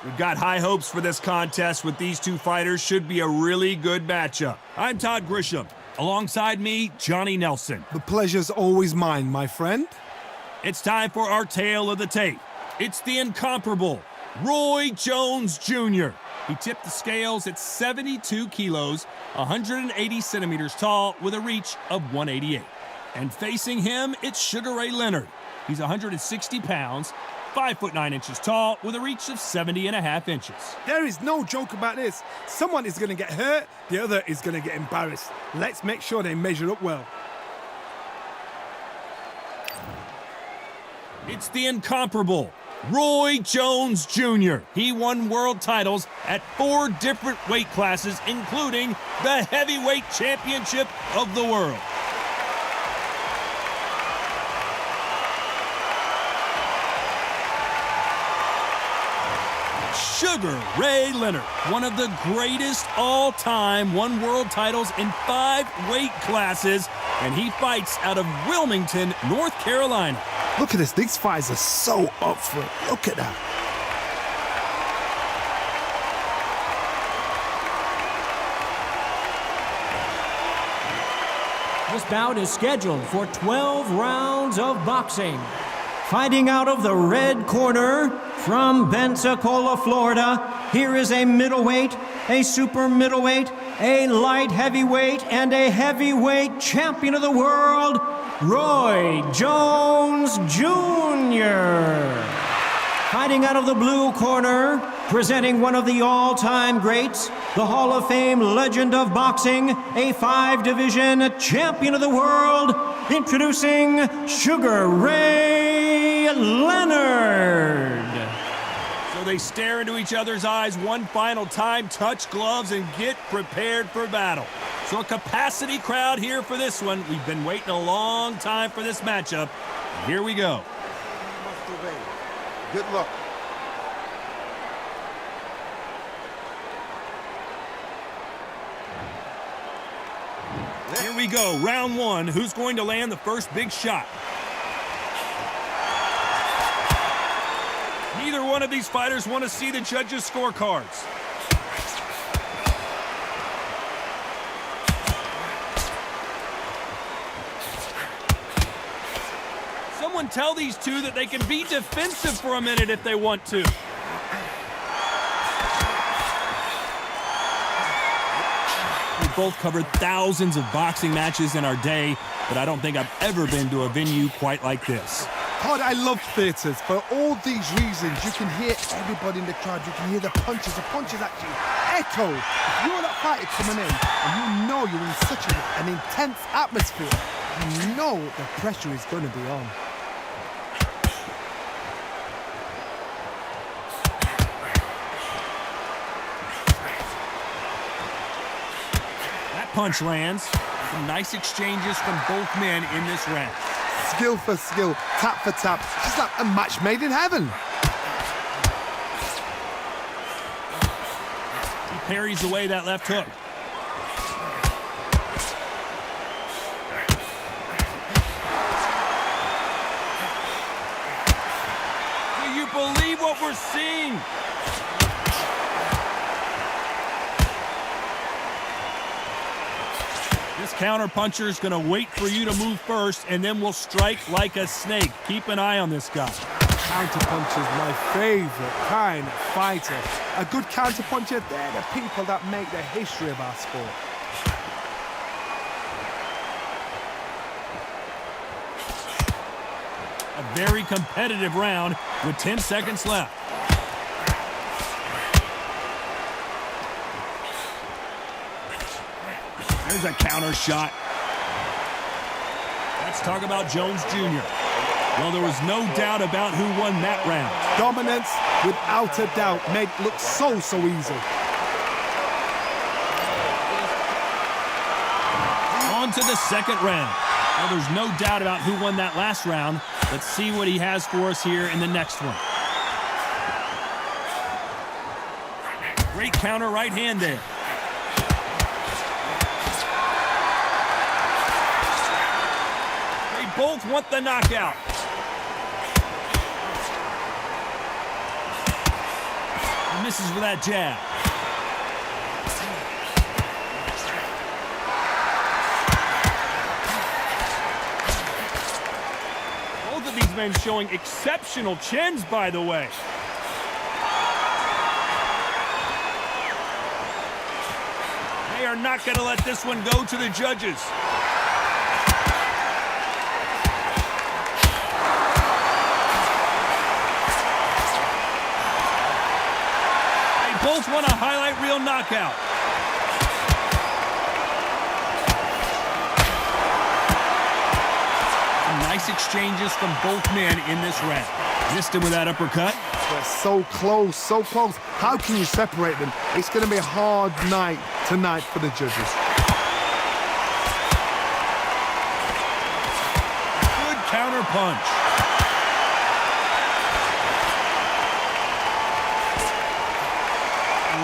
We've got high hopes for this contest with these two fighters. Should be a really good matchup. I'm Todd Grisham. Alongside me, Johnny Nelson. The pleasure's always mine, my friend. It's time for our tale of the tape. It's the incomparable Roy Jones Jr. He tipped the scales at 72 kilos, 180 centimeters tall, with a reach of 188. And facing him, it's Sugar Ray Leonard. He's 160 pounds, 5'9" tall, with a reach of 70.5 inches. There is no joke about this. Someone is going to get hurt, the other is going to get embarrassed. Let's make sure they measure up well. It's the incomparable Roy Jones Jr. He won world titles at 4 different weight classes, including the heavyweight championship of the world. Sugar Ray Leonard, one of the greatest all-time, won world titles in 5 weight classes, and he fights out of Wilmington, North Carolina. Look at this. These fighters are so up for it. Look at that. This bout is scheduled for 12 rounds of boxing. Fighting out of the red corner from Pensacola, Florida, here is a middleweight, a super middleweight, a light heavyweight, and a heavyweight champion of the world, Roy Jones Jr. Fighting out of the blue corner, presenting one of the all-time greats, the Hall of Fame legend of boxing, a 5-division champion of the world, introducing Sugar Ray Leonard. So they stare into each other's eyes one final time, touch gloves, and get prepared for battle. So a capacity crowd here for this one. We've been waiting a long time for this matchup. Here we go. Good luck. Here we go, round 1. Who's going to land the first big shot? Neither one of these fighters want to see the judges' scorecards. Someone tell these two that they can be defensive for a minute if they want to. We've both covered thousands of boxing matches in our day, but I don't think I've ever been to a venue quite like this. God, I love theatres. For all these reasons, you can hear everybody in the crowd. You can hear the punches. The punches actually echo. If you're that fighter coming in and you know you're in such an intense atmosphere, you know the pressure is going to be on. That punch lands. Some nice exchanges from both men in this round. Skill for skill, tap for tap. It's like a match made in heaven. He parries away that left hook. Do you believe what we're seeing? This counter-puncher is going to wait for you to move first, and then will strike like a snake. Keep an eye on this guy. Counter-puncher is my favorite kind of fighter. A good counter-puncher, they're the people that make the history of our sport. A very competitive round with 10 seconds left. There's a counter shot. Let's talk about Jones Jr. Well, there was no doubt about who won that round. Dominance, without a doubt, made it look so easy. On to the second round. Well, there's no doubt about who won that last round. Let's see what he has for us here in the next one. Great counter right hand there. They both want the knockout. He misses with that jab. Both of these men showing exceptional chins, by the way. They are not going to let this one go to the judges. They both want a highlight reel knockout. Some nice exchanges from both men in this round. Missed him with that uppercut. They're so close, so close. How can you separate them? It's going to be a hard night tonight for the judges. Good counter punch.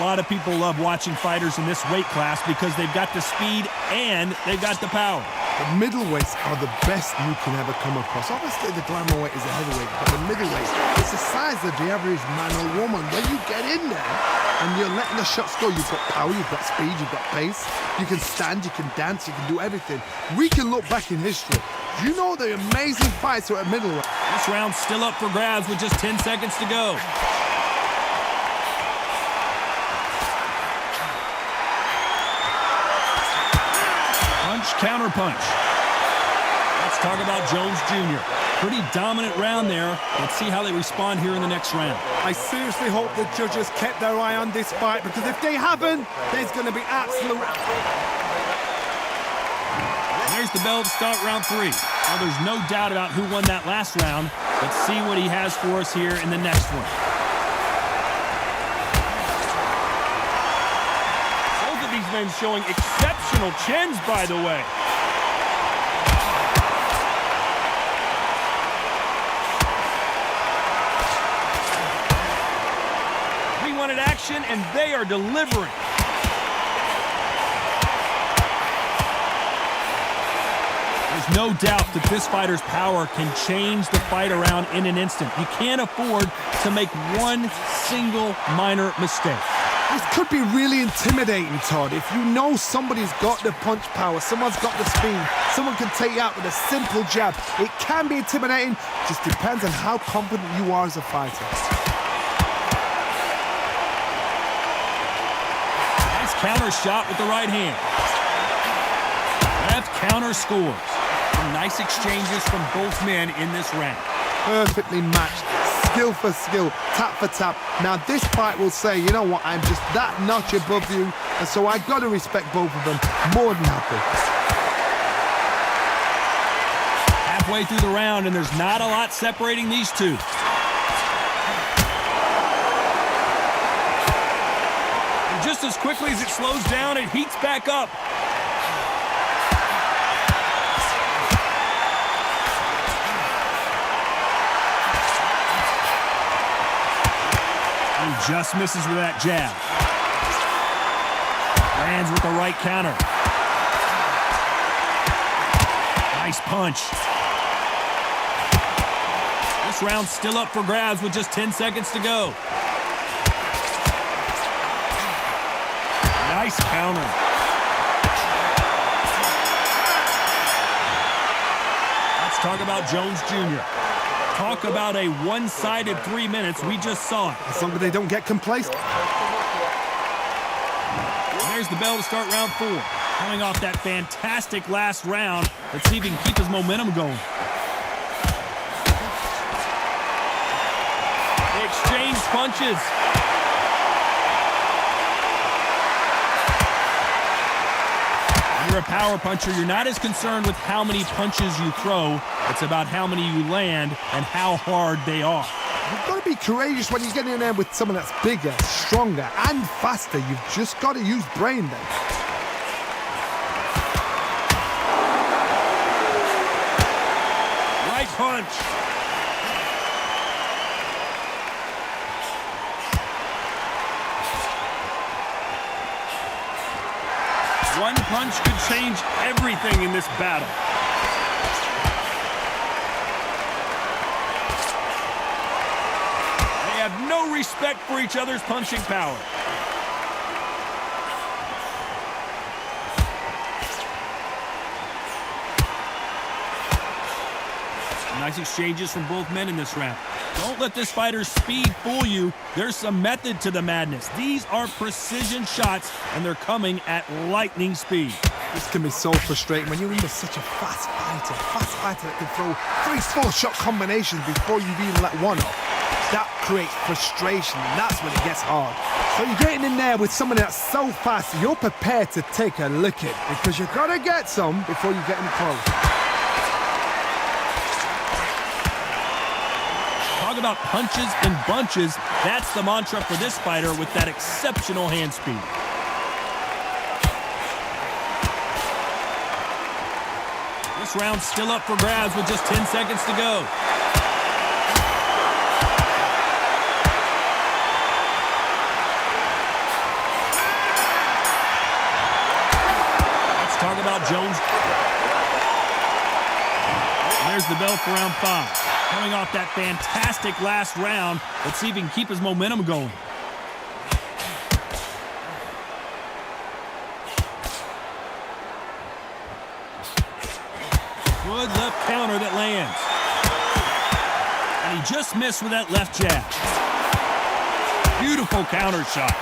A lot of people love watching fighters in this weight class because they've got the speed and they've got the power. The middleweights are the best you can ever come across. Obviously, the glamour weight is a heavyweight, but the middleweight, it's the size of the average man or woman. When you get in there and you're letting the shots go, you've got power, you've got speed, you've got pace. You can stand, you can dance, you can do everything. We can look back in history. Do you know the amazing fights are at middleweight? This round's still up for grabs with just 10 seconds to go. Counter punch. Let's talk about Jones Jr. Pretty dominant round there. Let's see how they respond here in the next round. I seriously hope the judges kept their eye on this fight, because if they haven't, there's going to be absolute... There's the bell to start round 3. Well, there's no doubt about who won that last round. Let's see what he has for us here in the next one. Both of these men showing exceptional chins, by the way. We wanted action, and they are delivering. There's no doubt that this fighter's power can change the fight around in an instant. You can't afford to make one single minor mistake. This could be really intimidating, Todd. If you know somebody's got the punch power, someone's got the speed, someone can take you out with a simple jab. It can be intimidating, just depends on how confident you are as a fighter. Nice counter shot with the right hand. Left counter scores. Some nice exchanges from both men in this round. Perfectly matched. Skill for skill, tap for tap. Now this fight will say, you know what, I'm just that notch above you, and so I've got to respect both of them. More than happy. Halfway through the round, and there's not a lot separating these two. And just as quickly as it slows down, it heats back up. Just misses with that jab. Lands with the right counter. Nice punch. This round's still up for grabs with just 10 seconds to go. Nice counter. Let's talk about Jones Jr. Talk about a one-sided 3 minutes. We just saw it. As long as they don't get complacent. There's the bell to start round 4. Coming off that fantastic last round. Let's see if he can keep his momentum going. They exchange punches. When you're a power puncher, you're not as concerned with how many punches you throw. It's about how many you land and how hard they are. You've got to be courageous when you get in there with someone that's bigger, stronger, and faster. You've just got to use brain then. Right punch. One punch could change everything in this battle. They have no respect for each other's punching power. Nice exchanges from both men in this round. Don't let this fighter's speed fool you. There's some method to the madness. These are precision shots, and they're coming at lightning speed. This can be so frustrating when you're in with such a fast fighter that can throw 3-4 shot combinations before you've even let one off. That creates frustration, and that's when it gets hard. So you're getting in there with someone that's so fast, you're prepared to take a licking because you've got to get some before you get in close. Talk about punches and bunches. That's the mantra for this fighter with that exceptional hand speed. This round's still up for grabs with just 10 seconds to go. Let's talk about Jones. There's the bell for round 5. Coming off that fantastic last round, let's see if he can keep his momentum going. Good left counter that lands. And he just missed with that left jab. Beautiful counter shot.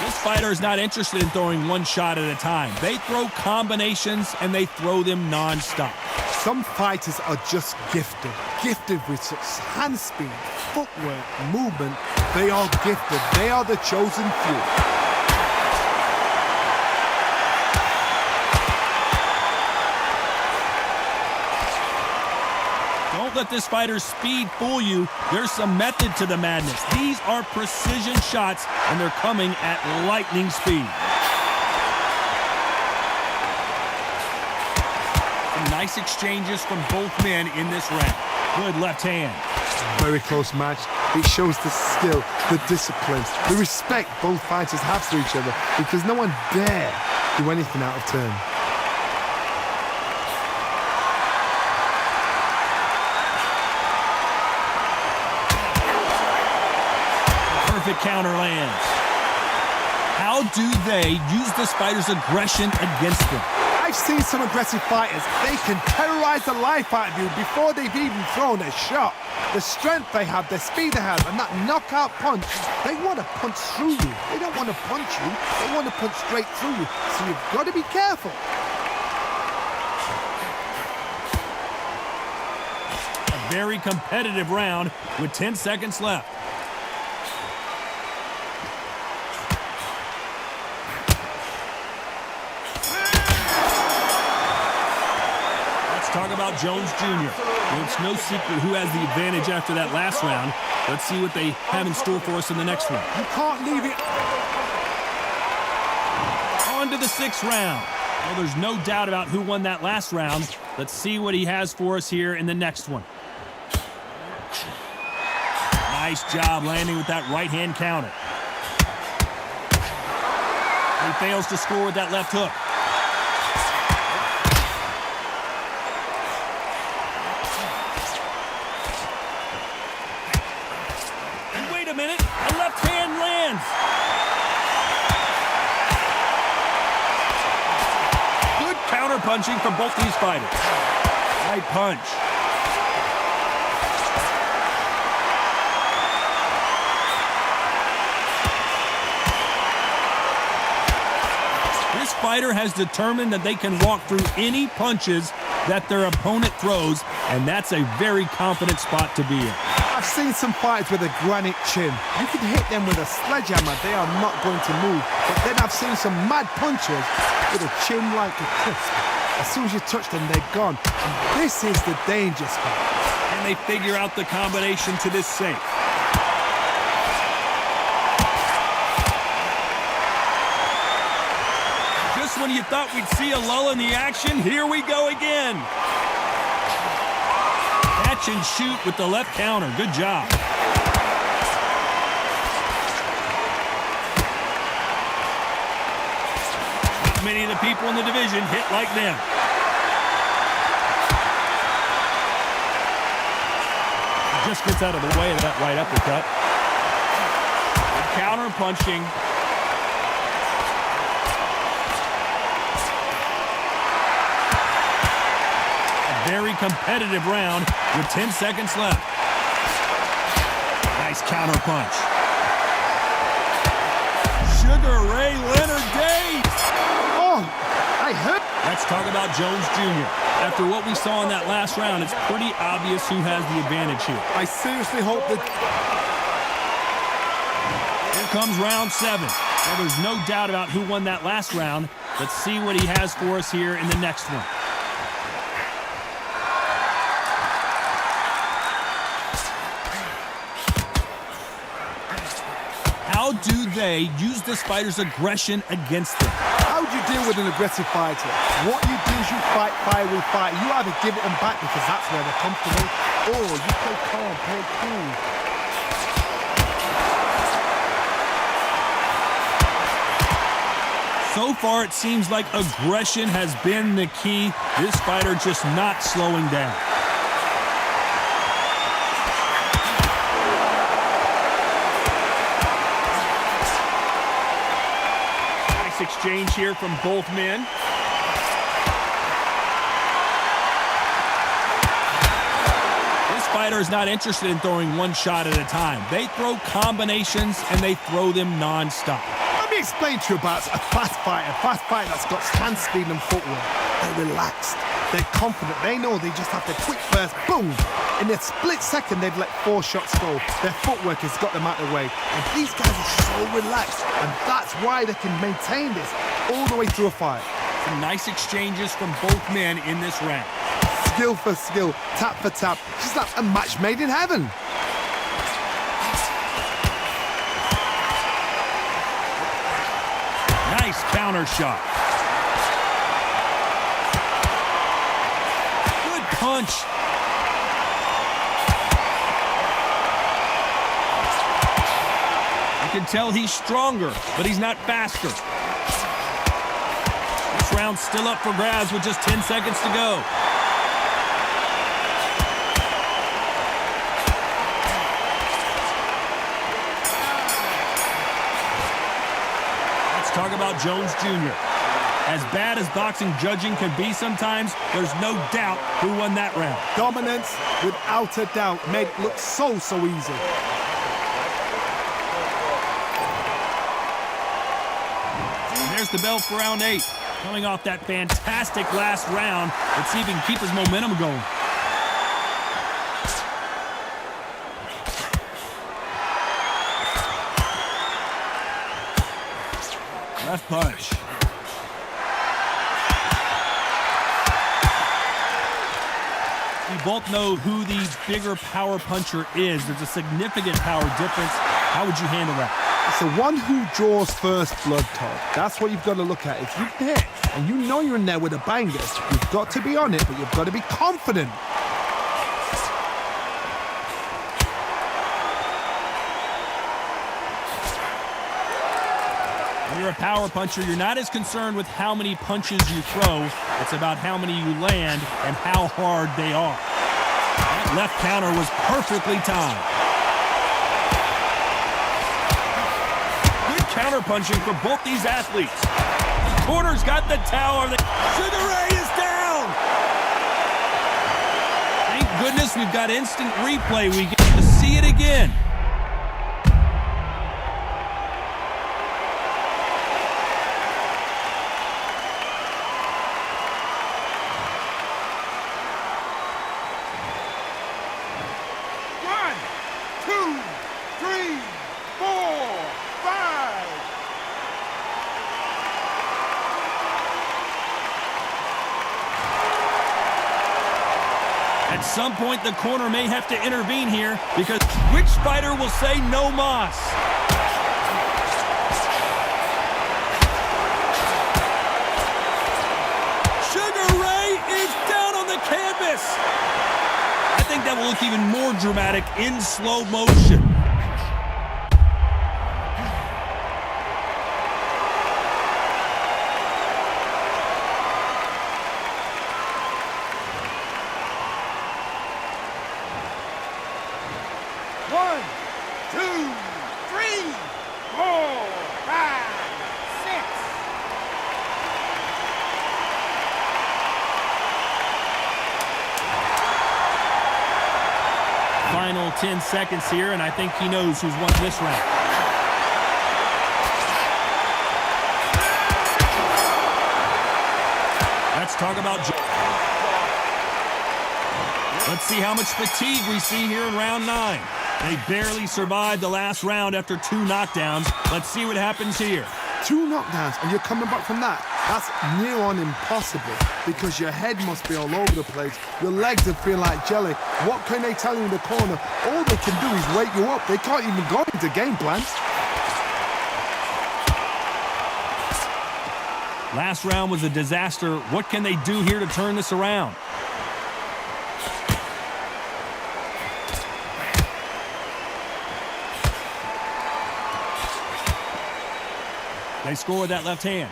This fighter is not interested in throwing one shot at a time. They throw combinations and they throw them non-stop. Some fighters are just gifted with such hand speed, footwork, movement. They are gifted. They are the chosen few. Don't let this fighter's speed fool you. There's some method to the madness. These are precision shots, and they're coming at lightning speed. Some nice exchanges from both men in this round. Good left hand. Very close match. It shows the skill, the discipline, the respect both fighters have for each other because no one dare do anything out of turn. Perfect counter lands. How do they use this fighter's aggression against them? I've seen some aggressive fighters. They can terrorize the life out of you before they've even thrown a shot. The strength they have, the speed they have, and that knockout punch, they want to punch through you. They don't want to punch you. They want to punch straight through you. So you've got to be careful. A very competitive round with 10 seconds left. Talk about Jones Jr. Well, it's no secret who has the advantage after that last round. Let's see what they have in store for us in the next one. You can't leave it. On to the 6th round. Well, there's no doubt about who won that last round. Let's see what he has for us here in the next one. Nice job landing with that right-hand counter. He fails to score with that left hook. Punching from both these fighters. Right punch. This fighter has determined that they can walk through any punches that their opponent throws, and that's a very confident spot to be in. I've seen some fighters with a granite chin. You can hit them with a sledgehammer, they are not going to move. But then I've seen some mad punchers with a chin like a crisp. As soon as you touch them, they're gone. And this is the danger spot. And they figure out the combination to this safe. Just when you thought we'd see a lull in the action, here we go again. Catch and shoot with the left counter. Good job. Many of the people in the division hit like them. Just gets out of the way of that right uppercut. Counter punching. A very competitive round with 10 seconds left. Nice counter punch. Sugar Ray Leonard Days. Oh, I heard. Let's talk about Jones Jr. After what we saw in that last round, it's pretty obvious who has the advantage here. I seriously hope that. Here comes round 7. Well, there's no doubt about who won that last round. Let's see what he has for us here in the next one. How do they use this fighter's aggression against them? How do you deal with an aggressive fighter? What you do is you fight fire with fire. You either give it them back because that's where they're comfortable, or you play calm, play cool. So far, it seems like aggression has been the key. This fighter just not slowing down. Nice exchange here from both men. This fighter is not interested in throwing one shot at a time. They throw combinations, and they throw them non-stop. Let me explain to you about a fast fighter that's got hand speed and footwork. They're relaxed, they're confident, they know they just have to quick burst, boom! In a split second, they've let 4 shots go. Their footwork has got them out of the way. And these guys are so relaxed, and that's why they can maintain this all the way through a fight. Some nice exchanges from both men in this round. Skill for skill, tap for tap, just like a match made in heaven. Nice counter shot. Good punch. You can tell he's stronger, but he's not faster. This round's still up for grabs with just 10 seconds to go. Talk about Jones Jr. As bad as boxing judging can be sometimes, there's no doubt who won that round. Dominance, without a doubt, made it look so easy. And there's the bell for round 8. Coming off that fantastic last round, let's see if he can keep his momentum going. Left punch. We both know who the bigger power puncher is. There's a significant power difference. How would you handle that? It's the one who draws first blood, Todd. That's what you've got to look at. If you're there and you know you're in there with a banger, you've got to be on it, but you've got to be confident. When you're a power puncher, you're not as concerned with how many punches you throw. It's about how many you land and how hard they are. That left counter was perfectly timed. Good counter punching for both these athletes. Corner's got the tower. Sugar Ray is down. Thank goodness we've got instant replay. We get to see it again. At some point, the corner may have to intervene here because which fighter will say no mas? Sugar Ray is down on the canvas. I think that will look even more dramatic in slow motion. 1, 2, 3, 4, 5, 6. Final 10 seconds here, and I think he knows who's won this round. Let's talk about... Let's see how much fatigue we see here in round 9. They barely survived the last round after 2 knockdowns. Let's see what happens here. 2 knockdowns, and you're coming back from that. That's near on impossible because your head must be all over the place. Your legs will feel like jelly. What can they tell you in the corner? All they can do is wake you up. They can't even go into game plans. Last round was a disaster. What can they do here to turn this around? They score with that left hand.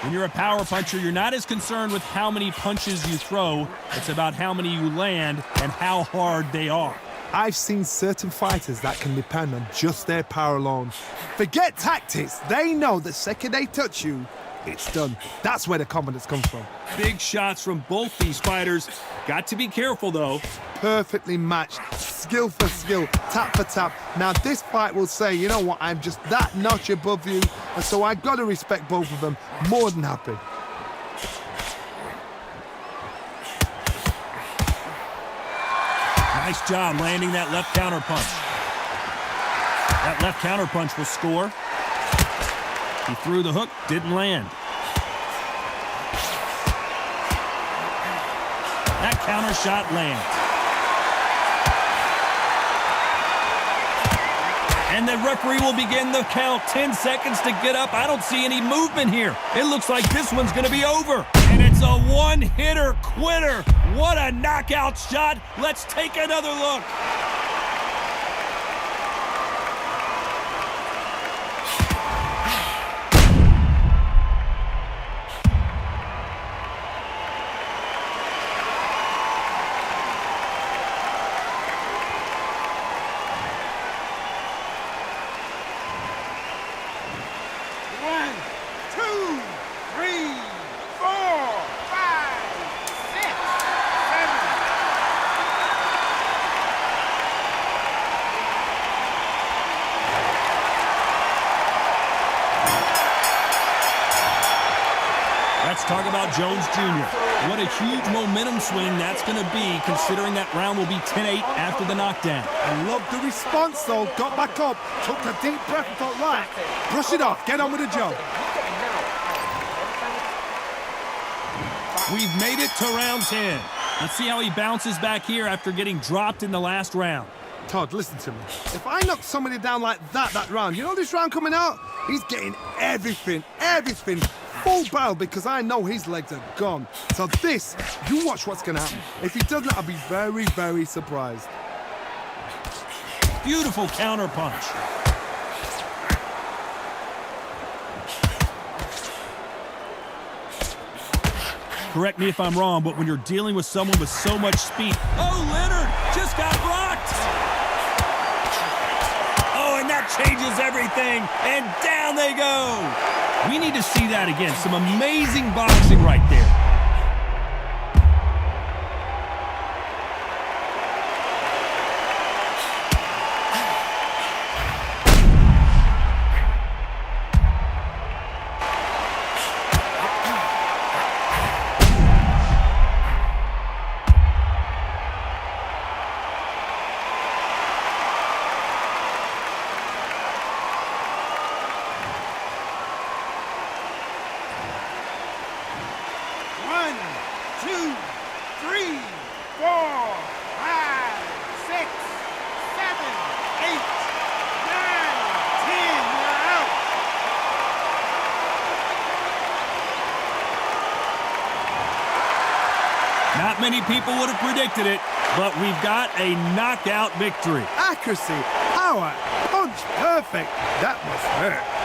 When you're a power puncher, you're not as concerned with how many punches you throw. It's about how many you land and how hard they are. I've seen certain fighters that can depend on just their power alone. Forget tactics. They know the second they touch you, it's done. That's where the confidence comes from. Big shots from both these fighters. Got to be careful, though. Perfectly matched, skill for skill, tap for tap. Now this fight will say, you know what, I'm just that notch above you, and so I've got to respect both of them. More than happy. Nice job landing that left counter punch. That left counter punch will score. He threw the hook, didn't land. That counter shot lands. And the referee will begin the count. 10 seconds to get up. I don't see any movement here. It looks like this one's going to be over. And it's a one-hitter quitter. What a knockout shot. Let's take another look. Let's talk about Jones Jr. What a huge momentum swing that's going to be, considering that round will be 10-8 after the knockdown. I love the response, though. Got back up, took a deep breath and thought, right, brush it off, get on with the job. We've made it to round 10. Let's see how he bounces back here after getting dropped in the last round. Todd, listen to me. If I knock somebody down like that round, you know this round coming out? He's getting everything, full barrel, because I know his legs are gone. So this, you watch what's going to happen. If he doesn't, I'll be very, very surprised. Beautiful counter punch. Correct me if I'm wrong, but when you're dealing with someone with so much speed... Oh, Leonard just got rocked! Oh, and that changes everything, and down they go! We need to see that again. Some amazing boxing right there. Not many people would have predicted it, but we've got a knockout victory. Accuracy, power, punch, perfect. That must hurt.